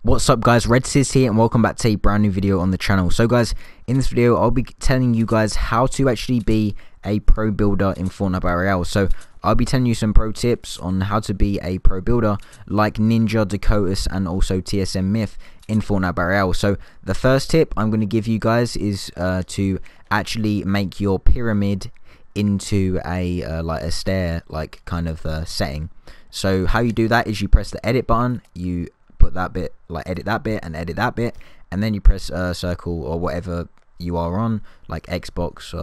What's up guys, Red here and welcome back to a brand new video on the channel. So guys, in this video I'll be telling you guys how to actually be a pro builder in Fortnite Battle Royale. So I'll be telling you some pro tips on how to be a pro builder like Ninja, Dakotas and also TSM Myth in Fortnite Battle Royale. So the first tip I'm going to give you guys is to actually make your pyramid into a like a stair like kind of setting. So how you do that is you press the edit button, you put that bit, like edit that bit and edit that bit, and then you press circle or whatever you are on, like Xbox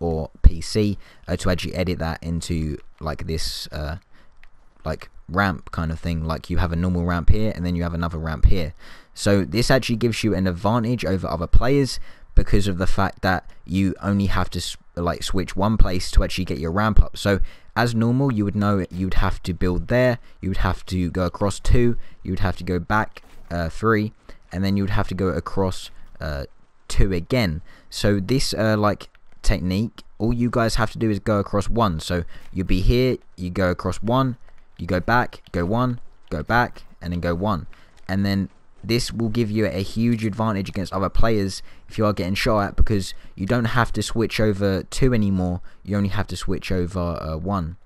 or PC, to actually edit that into like this like ramp kind of thing. Like you have a normal ramp here and then you have another ramp here. So this actually gives you an advantage over other players because of the fact that you only have to like switch one place to actually get your ramp up. So as normal, you would know you'd have to build there, you would have to go across 2, you would have to go back 3, and then you would have to go across 2 again. So this like technique, all you guys have to do is go across 1. So you'll be here, you go across 1, you go back, go 1, go back, and then go 1, and then this will give you a huge advantage against other players if you are getting shot at, because you don't have to switch over 2 anymore, you only have to switch over 1.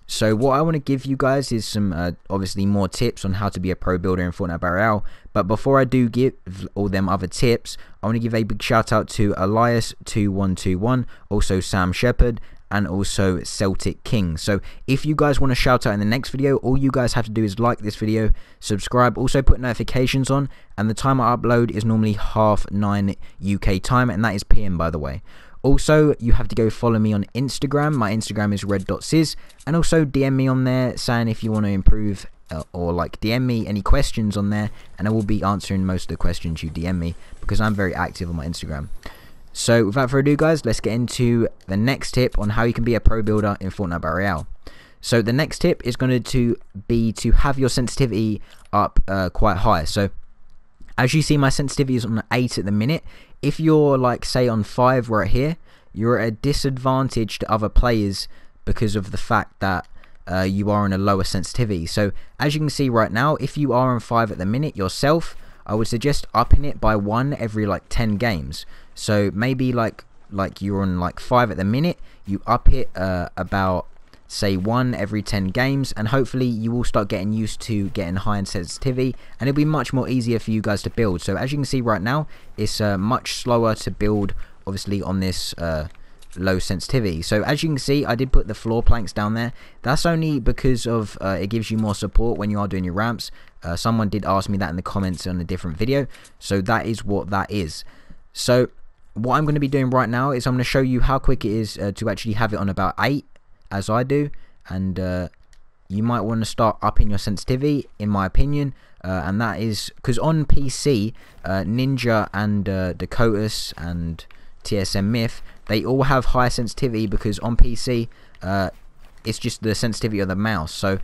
So what I want to give you guys is some obviously more tips on how to be a pro builder in Fortnite Battle Royale. But before I do give all them other tips, I want to give a big shout out to Elias2121, also Sam Shepherd, and also Celtic King. So if you guys want to shout out in the next video, all you guys have to do is like this video, subscribe, also put notifications on, and the time I upload is normally 9:30 UK time, and that is PM by the way. Also, you have to go follow me on Instagram. My Instagram is red.sizz, and also DM me on there saying if you want to improve, or like DM me any questions on there, and I will be answering most of the questions you DM me because I'm very active on my Instagram. So without further ado guys, let's get into the next tip on how you can be a pro builder in Fortnite Battle Royale. So the next tip is going to be to have your sensitivity up quite high. So as you see, my sensitivity is on 8 at the minute. If you're like say on 5 right here, you're at a disadvantage to other players because of the fact that you are on a lower sensitivity. So as you can see right now, if you are on 5 at the minute yourself, I would suggest upping it by 1 every like 10 games. So maybe like you're on like 5 at the minute, you up it about say 1 every 10 games, and hopefully you will start getting used to getting high in sensitivity, and it'll be much more easier for you guys to build. So as you can see right now, it's much slower to build obviously on this low sensitivity. So as you can see, I did put the floor planks down there. That's only because of it gives you more support when you are doing your ramps. Someone did ask me that in the comments on a different video, so that is what that is. So what I'm going to be doing right now is I'm going to show you how quick it is to actually have it on about 8 as I do, and you might want to start upping your sensitivity in my opinion, and that is because on PC Ninja and Dakotas and TSM Myth, they all have high sensitivity because on PC it's just the sensitivity of the mouse. So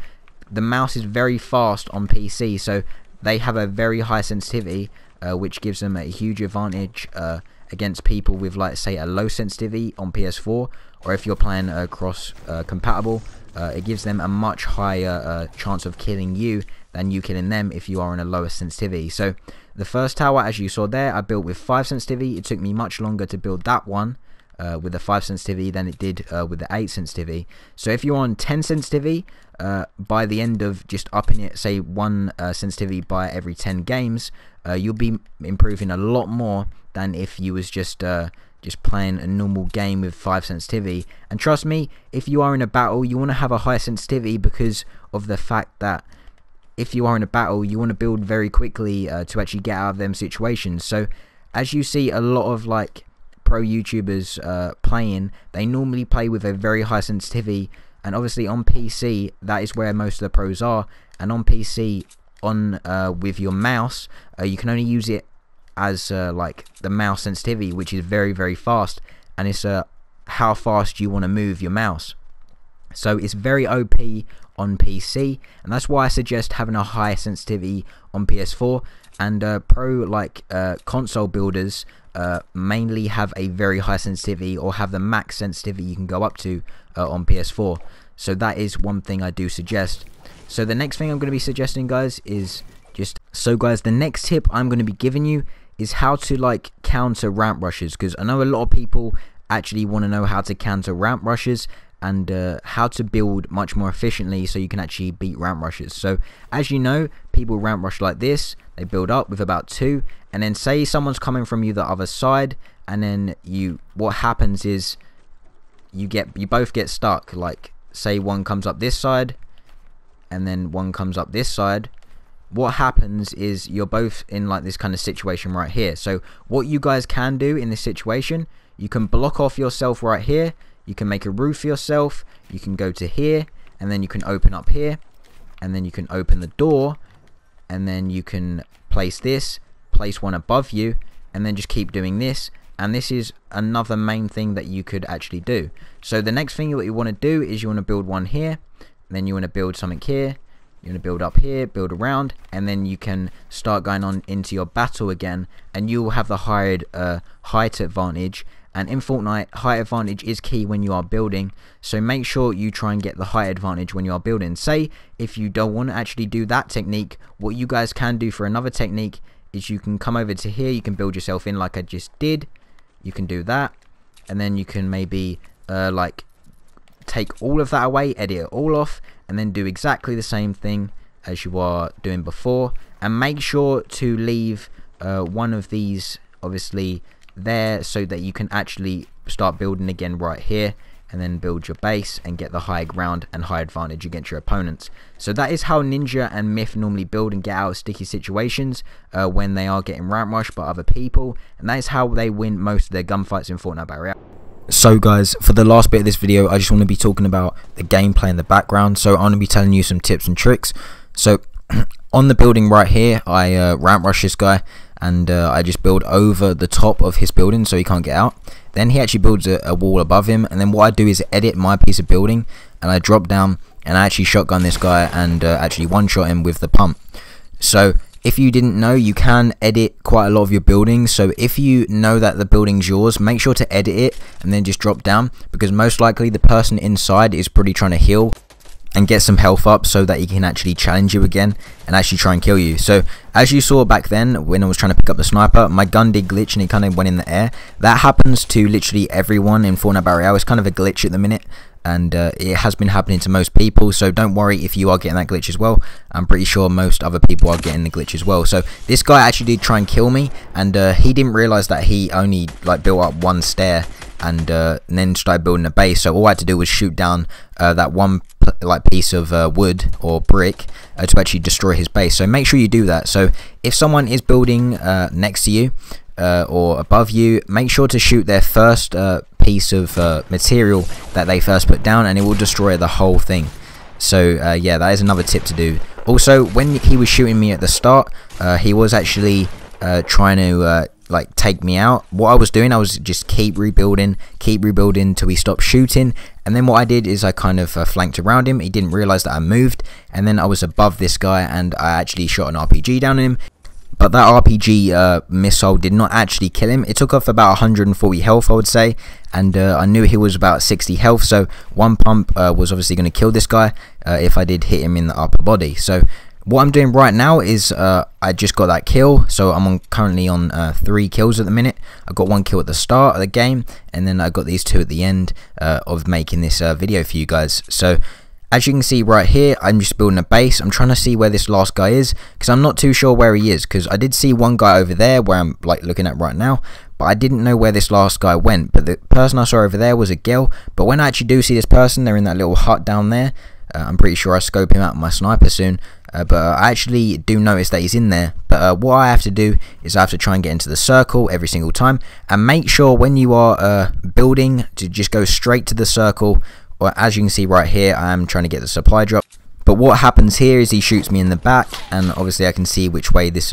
the mouse is very fast on PC, so they have a very high sensitivity, which gives them a huge advantage against people with like say a low sensitivity on PS4, or if you're playing cross compatible, it gives them a much higher chance of killing you than you killing them if you are on a lower sensitivity. So the first tower, as you saw there, I built with 5 sensitivity. It took me much longer to build that one with the 5 sensitivity than it did with the 8 sensitivity. So if you're on 10 sensitivity, by the end of just upping it say 1 sensitivity by every 10 games, you'll be improving a lot more than if you was just playing a normal game with 5 sensitivity. And trust me, if you are in a battle, you want to have a high sensitivity because of the fact that if you are in a battle, you want to build very quickly to actually get out of them situations. So as you see a lot of like pro YouTubers playing, they normally play with a very high sensitivity, and obviously on PC that is where most of the pros are. And on PC, on with your mouse, you can only use it as like the mouse sensitivity, which is very fast, and it's how fast you want to move your mouse. So it's very OP on PC, and that's why I suggest having a high sensitivity on PS4. And pro like console builders mainly have a very high sensitivity, or have the max sensitivity you can go up to on PS4. So that is one thing I do suggest. So the next thing I'm going to be suggesting guys is So guys, the next tip I'm going to be giving you is how to like counter ramp rushes, because I know a lot of people actually want to know how to counter ramp rushes and how to build much more efficiently so you can actually beat ramp rushes. So as you know, people ramp rush like this. They build up with about 2, and then say someone's coming from you the other side, and then what happens is you both get stuck. Like say one comes up this side and then one comes up this side. What happens is you're both in like this kind of situation right here. So what you guys can do in this situation, you can block off yourself right here. You can make a roof for yourself. You can go to here, and then you can open up here, and then you can open the door, and then you can place one above you, and then just keep doing this. And this is another main thing that you could actually do. So the next thing that you want to do is you want to build one here, and then you want to build something here. You want to build up here, build around, and then you can start going on into your battle again, and you will have the height advantage. And in Fortnite, height advantage is key when you are building, so make sure you try and get the height advantage when you are building. Say if you don't want to actually do that technique, what you guys can do for another technique is you can come over to here, you can build yourself in like I just did. You can do that, and then you can maybe like take all of that away, edit it all off, and then do exactly the same thing as you are doing before. And make sure to leave one of these obviously there so that you can actually start building again right here, and then build your base and get the high ground and high advantage against your opponents. So that is how Ninja and Myth normally build and get out of sticky situations when they are getting ramp rushed by other people, and that is how they win most of their gunfights in Fortnite Battle Royale. So guys, for the last bit of this video, I just want to be talking about the gameplay in the background. So I'm going to be telling you some tips and tricks. So on the building right here, I ramp rush this guy, and I just build over the top of his building so he can't get out. Then he actually builds a wall above him, and then what I do is edit my piece of building, and I drop down and I actually shotgun this guy and actually one-shot him with the pump. So if you didn't know, you can edit quite a lot of your buildings. So if you know that the building's yours, make sure to edit it and then just drop down, because most likely the person inside is probably trying to heal and get some health up so that he can actually challenge you again and actually try and kill you. So as you saw back then when I was trying to pick up the sniper, my gun did glitch and it kind of went in the air. That happens to literally everyone in Fortnite Battle Royale. It's kind of a glitch at the minute, and it has been happening to most people, so don't worry if you are getting that glitch as well. I'm pretty sure most other people are getting the glitch as well. So this guy actually did try and kill me, and he didn't realize that he only like built up one stair and then started building a base. So all I had to do was shoot down that one like piece of wood or brick to actually destroy his base. So make sure you do that. So if someone is building next to you or above you, make sure to shoot their first piece of material that they first put down, and it will destroy the whole thing. So yeah, that is another tip to do. Also, when he was shooting me at the start, he was actually trying to like take me out. What I was doing, I was just keep rebuilding till he stopped shooting, and then what I did is I kind of flanked around him. He didn't realize that I moved, and then I was above this guy and I actually shot an RPG down on him. But that RPG missile did not actually kill him. It took off about 140 health, I would say, and I knew he was about 60 health, so one pump was obviously going to kill this guy if I did hit him in the upper body. So what I'm doing right now is I just got that kill, so I'm currently on 3 kills at the minute. I got 1 kill at the start of the game, and then I got these 2 at the end of making this video for you guys. So as you can see right here, I'm just building a base. I'm trying to see where this last guy is, because I'm not too sure where he is, because I did see one guy over there where I'm like looking at right now, but I didn't know where this last guy went. But the person I saw over there was a girl, but when I actually do see this person, they're in that little hut down there. I'm pretty sure I scope him out with my sniper soon, but I actually do notice that he's in there. But what I have to do is I have to try and get into the circle every single time, and make sure when you are building to just go straight to the circle. Or as you can see right here, I am trying to get the supply drop. But what happens here is he shoots me in the back, and obviously I can see which way this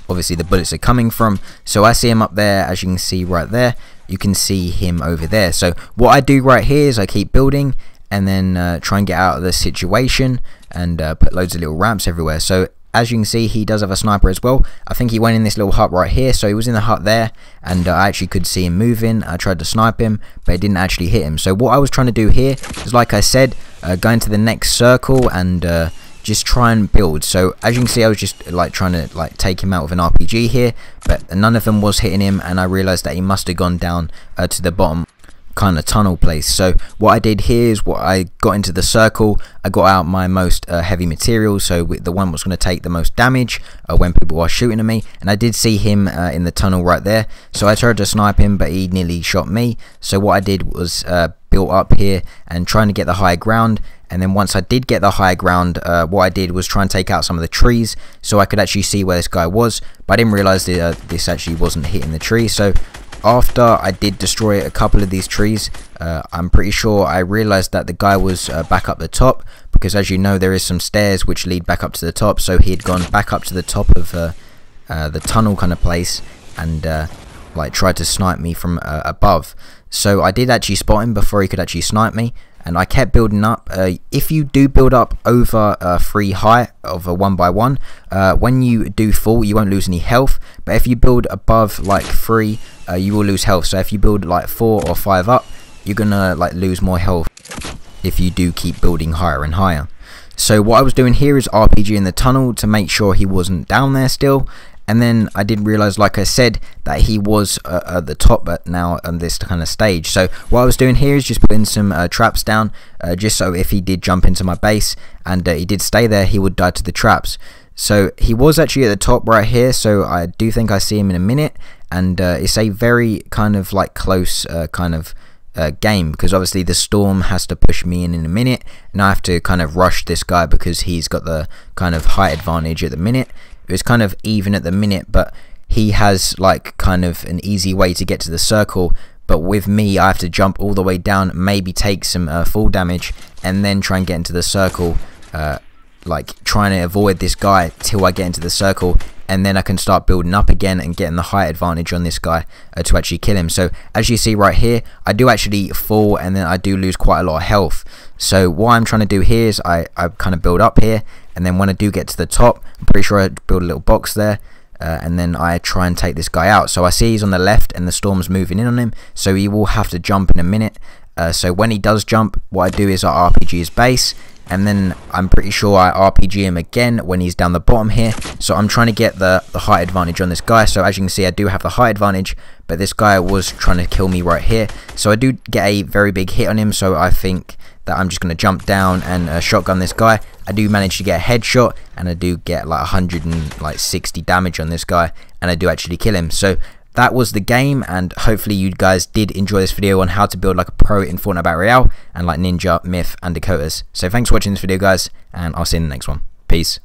obviously the bullets are coming from. So I see him up there, as you can see right there. You can see him over there. So what I do right here is I keep building, and then try and get out of the situation, and put loads of little ramps everywhere. So as you can see, he does have a sniper as well. I think he went in this little hut right here, so he was in the hut there, and I actually could see him moving. I tried to snipe him, but it didn't actually hit him. So what I was trying to do here is, like I said, go into the next circle and just try and build. So as you can see, I was just like trying to like take him out with an RPG here, but none of them was hitting him, and I realized that he must have gone down to the bottom kind of tunnel place. So what I did here is I got into the circle, I got out my most heavy materials, so the one was going to take the most damage when people are shooting at me, and I did see him in the tunnel right there, so I tried to snipe him, but he nearly shot me. So what I did was built up here and trying to get the high ground, and then once I did get the high ground, what I did was try and take out some of the trees so I could actually see where this guy was, but I didn't realize that this actually wasn't hitting the tree. So after I did destroy a couple of these trees, I'm pretty sure I realized that the guy was back up the top, because as you know there is some stairs which lead back up to the top, so he had gone back up to the top of the tunnel kind of place and like tried to snipe me from above. So I did actually spot him before he could actually snipe me, and I kept building up. If you do build up over 3 high of a 1 by 1, when you do fall you won't lose any health, but if you build above like 3, you will lose health. So if you build like 4 or 5 up, you're gonna like lose more health if you do keep building higher and higher. So what I was doing here is RPG in the tunnel to make sure he wasn't down there still. And then I did realize, like I said, that he was at the top but now on this kind of stage. So what I was doing here is just putting some traps down, just so if he did jump into my base and he did stay there, he would die to the traps. So he was actually at the top right here, so I do think I see him in a minute, and it's a very kind of like close kind of game, because obviously the storm has to push me in a minute, and I have to kind of rush this guy because he's got the kind of height advantage at the minute. It was kind of even at the minute, but he has like kind of an easy way to get to the circle, but with me I have to jump all the way down, maybe take some fall damage, and then try and get into the circle, like trying to avoid this guy till I get into the circle, and then I can start building up again and getting the height advantage on this guy to actually kill him. So as you see right here, I do actually fall, and then I do lose quite a lot of health. So what I'm trying to do here is I kind of build up here, and then when I do get to the top, I'm pretty sure I build a little box there, and then I try and take this guy out. So I see he's on the left and the storm's moving in on him, so he will have to jump in a minute. So when he does jump, what I do is I RPG his base, and then I'm pretty sure I RPG him again when he's down the bottom here. So I'm trying to get the height advantage on this guy. So as you can see, I do have the height advantage, but this guy was trying to kill me right here. So I do get a very big hit on him, so I think that I'm just going to jump down and shotgun this guy. I do manage to get a headshot, and I do get like 160 damage on this guy, and I do actually kill him. So that was the game, and hopefully you guys did enjoy this video on how to build like a pro in Fortnite Battle Royale and like Ninja, Myth and Dakotas. So thanks for watching this video guys, and I'll see you in the next one. Peace.